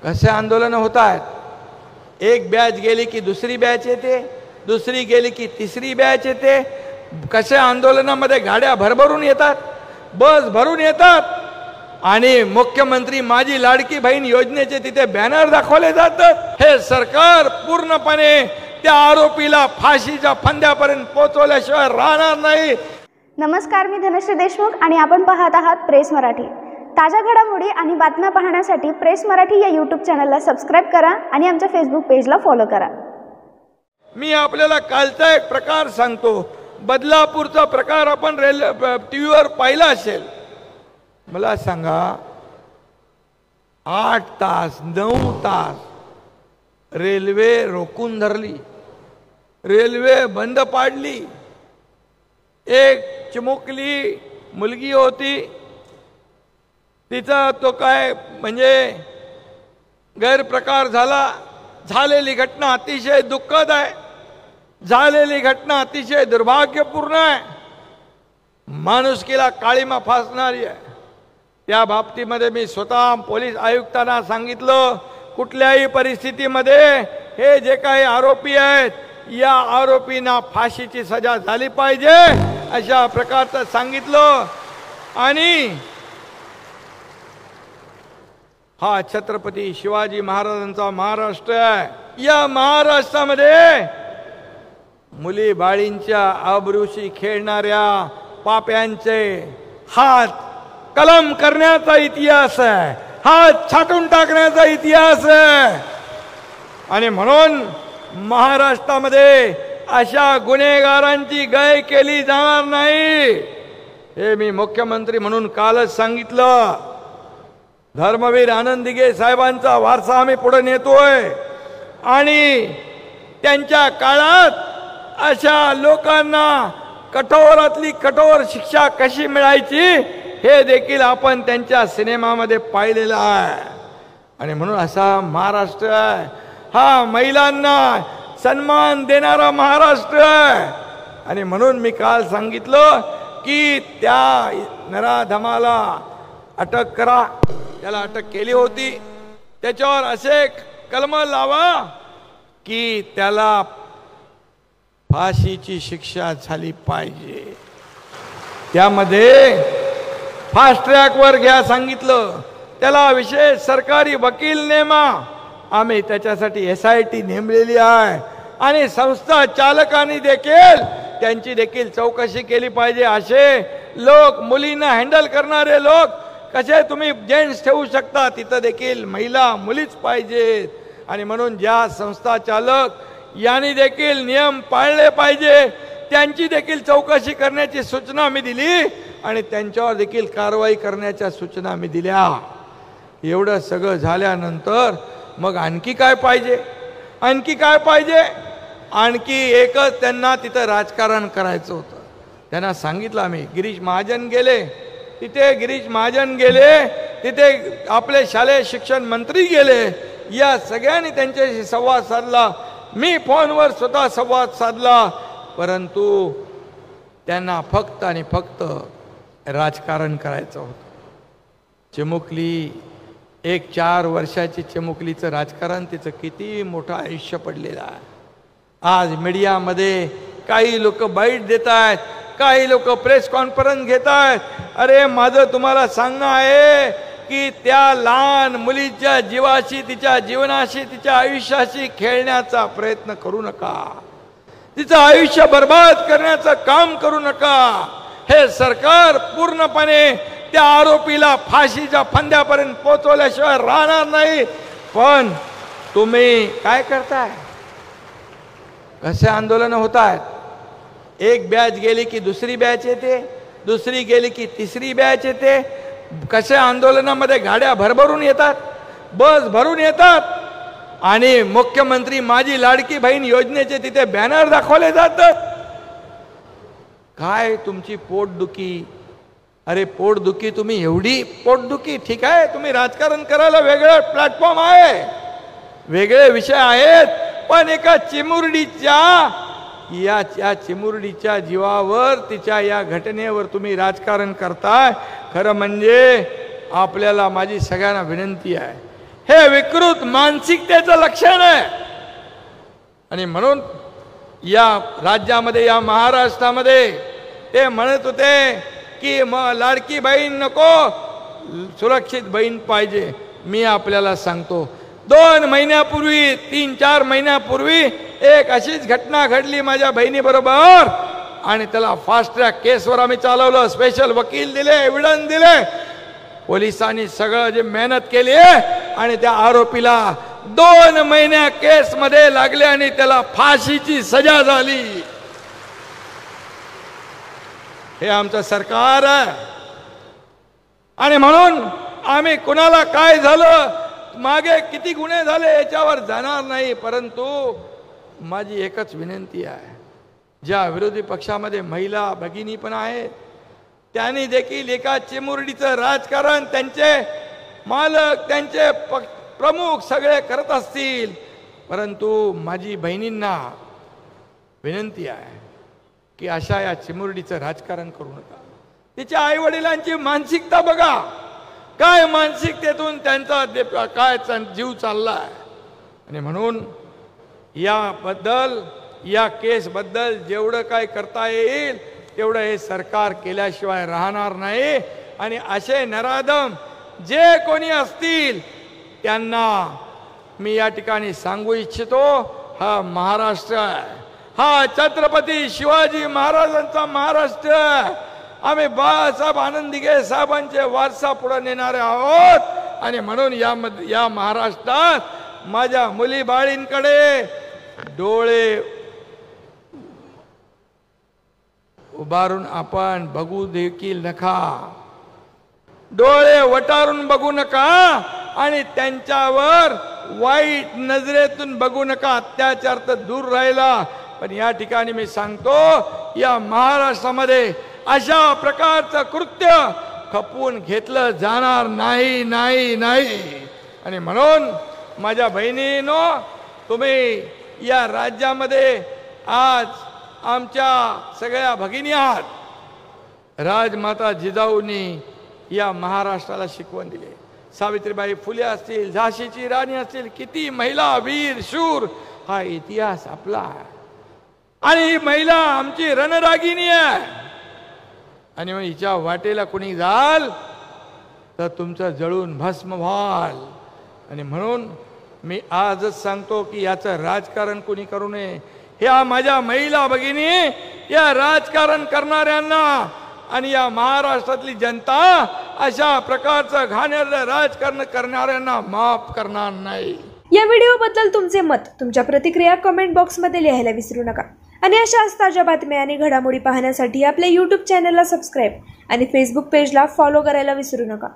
कसे आंदोलन होत आहेत? एक बॅच गेली की दुसरी बॅच येते, दुसरी गेली की तिसरी बॅच येते. कसे आंदोलनामध्ये गाड्या भरभरून येतात, बस भरून येतात आणि मुख्यमंत्री माझी लाडकी बहीण योजनेचे तिथे बॅनर दाखवले जातात. हे सरकार पूर्णपणे त्या आरोपीला फाशीच्या फंद्यापर्यंत पोहोचवल्याशिवाय राहणार नाही. नमस्कार, मी धनश्री देशमुख आणि आपण पाहत आहात प्रेस मराठी. ताज्या घडामोडी आणि बातम्या पाहण्यासाठी प्रेस मराठी या यूट्यूब चॅनलला सबस्क्राईब करा आणि आमच्या फेसबुक पेजला फॉलो करा. मी आपल्याला कालचा एक प्रकार सांगतो. बदलापूरचा प्रकार आपण टीव्हीवर पाहिला असेल. मला सांगा, 8 तास 9 तास रेल्वे रोखून धरली, रेल्वे बंद पाडली. एक चिमुकली मुलगी होती, तिचा तो काय म्हणजे गैरप्रकार झाला. झालेली घटना अतिशय दुःखद आहे, झालेली घटना अतिशय दुर्भाग्यपूर्ण आहे, माणुसकीला काळीमा फासणारी आहे. त्या बाबतीमध्ये मी स्वतः पोलीस आयुक्तांना सांगितलं, कुठल्याही परिस्थितीमध्ये हे जे काही आरोपी आहेत या आरोपींना फाशीची सजा झाली पाहिजे अशा प्रकारचं सांगितलं. आणि हा छत्रपती शिवाजी महाराजांचा महाराष्ट्र आहे. या महाराष्ट्रामध्ये मुली बाळींच्या आबरूशी खेळणाऱ्या पाप्यांचे हात कलम करण्याचा इतिहास आहे, हात छाटून टाकण्याचा इतिहास आहे. आणि म्हणून महाराष्ट्रामध्ये अशा गुन्हेगारांची गय केली जाणार नाही. हे मी मुख्यमंत्री म्हणून कालच सांगितलं. धर्मवीर आनंद दिघे साहेबांचा वारसा आम्ही पुढे नेतोय आणि त्यांच्या काळात अशा लोकांना कठोरातली कठोर शिक्षा कशी मिळायची हे देखील आपण त्यांच्या सिनेमामध्ये पाहिलेलं आहे. आणि म्हणून असा महाराष्ट्र आहे हा महिलांना सन्मान देणारा महाराष्ट्र आहे. आणि म्हणून मी काल सांगितलं की त्या नराधमाला अटक करा. त्याला अटक केली होती, त्याच्यावर असे कलम लावा की त्याला फाशीची शिक्षा झाली पाहिजे. त्यामध्ये फास्ट ट्रॅकवर घ्या सांगितलं, त्याला विशेष सरकारी वकील नेमा. आम्ही त्याच्यासाठी SIT नेमलेली आहे आणि संस्था चालकांनी देखील त्यांची देखील चौकशी केली पाहिजे. असे लोक, मुलींना हँडल करणारे लोक कसे तुम्ही जेंट्स ठेवू शकता, तिथं देखील महिला मुलीच पाहिजेत. आणि म्हणून ज्या संस्था चालक यांनी देखील नियम पाळले पाहिजे त्यांची देखील चौकशी करण्याची सूचना मी दिली आणि त्यांच्यावर देखील कारवाई करण्याच्या सूचना मी दिल्या. एवढं सगळं झाल्यानंतर मग आणखी काय पाहिजे, आणखी काय पाहिजे? आणखी एकच त्यांना तिथं राजकारण करायचं होतं. त्यांना सांगितलं आम्ही. गिरीश महाजन गेले तिथे, गिरीश महाजन गेले तिथे, आपले शालेय शिक्षण मंत्री गेले. या सगळ्यांनी त्यांच्याशी संवाद साधला. मी फोनवर स्वतः संवाद साधला, परंतु त्यांना फक्त आणि फक्त राजकारण करायचं होतं. चिमुकली, एक 4 वर्षाची चिमुकलीचं राजकारण, तिचं किती मोठं आयुष्य पडलेलं आहे. आज मीडियामध्ये काही लोक बाईट देत आहेत, काही लोक प्रेस कॉन्फरन्स घेत आहेत. अरे माझं तुम्हाला सांगणं आहे की त्या लहान मुलीच्या जीवाशी, तिच्या जीवनाशी, तिच्या आयुष्याशी खेळण्याचा प्रयत्न करू नका. तिचं आयुष्य बर्बाद करण्याचं काम करू नका. हे सरकार पूर्णपणे त्या आरोपीला फाशीच्या फंद्यापर्यंत पोहोचवल्याशिवाय राहणार नाही. पण तुम्ही काय करताय? कसे आंदोलन होत आहेत? एक बॅच गेली की दुसरी बॅच येते, दुसरी गेली की तिसरी बॅच येते. कसे आंदोलनामध्ये गाड्या भरभरून येतात, बस भरून येतात आणि मुख्यमंत्री माझी लाडकी बहीण योजनेचे तिथे बॅनर दाखवले जातात. काय तुमची पोटदुखी? अरे पोटदुखी, तुम्ही एवढी पोटदुखी, ठीक आहे, तुम्ही राजकारण करायला वेगळं प्लॅटफॉर्म आहे, वेगळे विषय आहेत, पण एका चिमुरडीच्या या चिमुरडीच्या जीवावर, तिच्या या घटनेवर तुम्ही राजकारण करताय. खरं म्हणजे आपल्याला माझी सगळ्यांना विनंती आहे, हे विकृत मानसिकतेचं लक्षण आहे. आणि म्हणून या राज्यामध्ये, या महाराष्ट्रामध्ये ते म्हणत होते की मग लाडकी बहीण नको, सुरक्षित बहीण पाहिजे. मी आपल्याला सांगतो, 2 महिन्यापूर्वी, 3-4 महिन्यापूर्वी एक अशीच घटना घडली माझ्या बहिणीबरोबर, आणि त्याला फास्ट ट्रॅक केसवर आम्ही चालवलं. स्पेशल वकील दिले, एव्हिडन्स दिले, पोलिसांनी सगळं जे मेहनत केली आहे, आणि त्या आरोपीला 2 महिन्या केसमध्ये लागले आणि त्याला फाशीची सजा झाली. हे आमचं सरकार आहे. आणि म्हणून आम्ही कुणाला काय झालं, मागे किती गुन्हे झाले याच्यावर जाणार नाही. परंतु माझी एकच विनंती आहे, ज्या विरोधी पक्षामध्ये महिला भगिनी पण आहेत, त्यांनी देखील एका चिमुरडीचं राजकारण त्यांचे मालक, त्यांचे प्रमुख सगळे करत असतील. परंतु माझी बहिणींना विनंती आहे की अशा या चिमुरडीचं राजकारण करू नका. तिच्या आई वडिलांची मानसिकता बघा, काय मानसिकतेतून त्यांचा काय जीव चाललाय. आणि म्हणून याबद्दल, या केसबद्दल जेवढं काय करता येईल तेवढं हे सरकार केल्याशिवाय राहणार नाही. आणि असे नराधम जे कोणी असतील त्यांना मी या ठिकाणी सांगू इच्छितो, हा महाराष्ट्र आहे, हा छत्रपती शिवाजी महाराजांचा महाराष्ट्र आहे. आम्ही बाळासाहेब आनंदीगे साहेबांचे वारसा पुढे नेणारे आहोत. आणि म्हणून या महाराष्ट्रात माझ्या मुली बाळींकडे डोळे उभारून आपण बघू देखील नका, डोळे वटारून बघू नका, आणि त्यांच्यावर वाईट नजरेतून बघू नका. अत्याचार तर दूर राहिला, पण या ठिकाणी मी सांगतो, या महाराष्ट्रामध्ये अशा प्रकारचं कृत्य खपवून घेतलं जाणार नाही, नाही, नाही. आणि म्हणून माझ्या बहिणींनो, तुम्ही या राज्यामध्ये आज आमच्या सगळ्या भगिनी आहात. राजमाता जिजाऊंनी या महाराष्ट्राला शिकवण दिली. सावित्रीबाई फुले असतील, झाशीची राणी असतील, किती महिला वीर शूर, हा इतिहास आपला आहे. आणि ही महिला आमची रणरागिणी आहे. आणि मग हिच्या वाटेला कोणी जाल तर तुमचं जळून भस्म व्हाल. आणि म्हणून मी आजच सांगतो की याचं राजकारण कोणी करू नये. ह्या माझ्या महिला भगिनी या राजकारण करणाऱ्यांना आणि या महाराष्ट्रातली जनता अशा प्रकारचं घाणेरडं राजकारण करणाऱ्यांना माफ करणार नाही. या व्हिडिओबद्दल तुमचे मत, तुमच्या प्रतिक्रिया कमेंट बॉक्समध्ये लिहायला विसरू नका. आणि अशाच ताज्या बातम्या आणि घडामोडी पाहण्यासाठी आपल्या YouTube चॅनलला सबस्क्राईब आणि फेसबुक पेजला फॉलो करायला विसरू नका.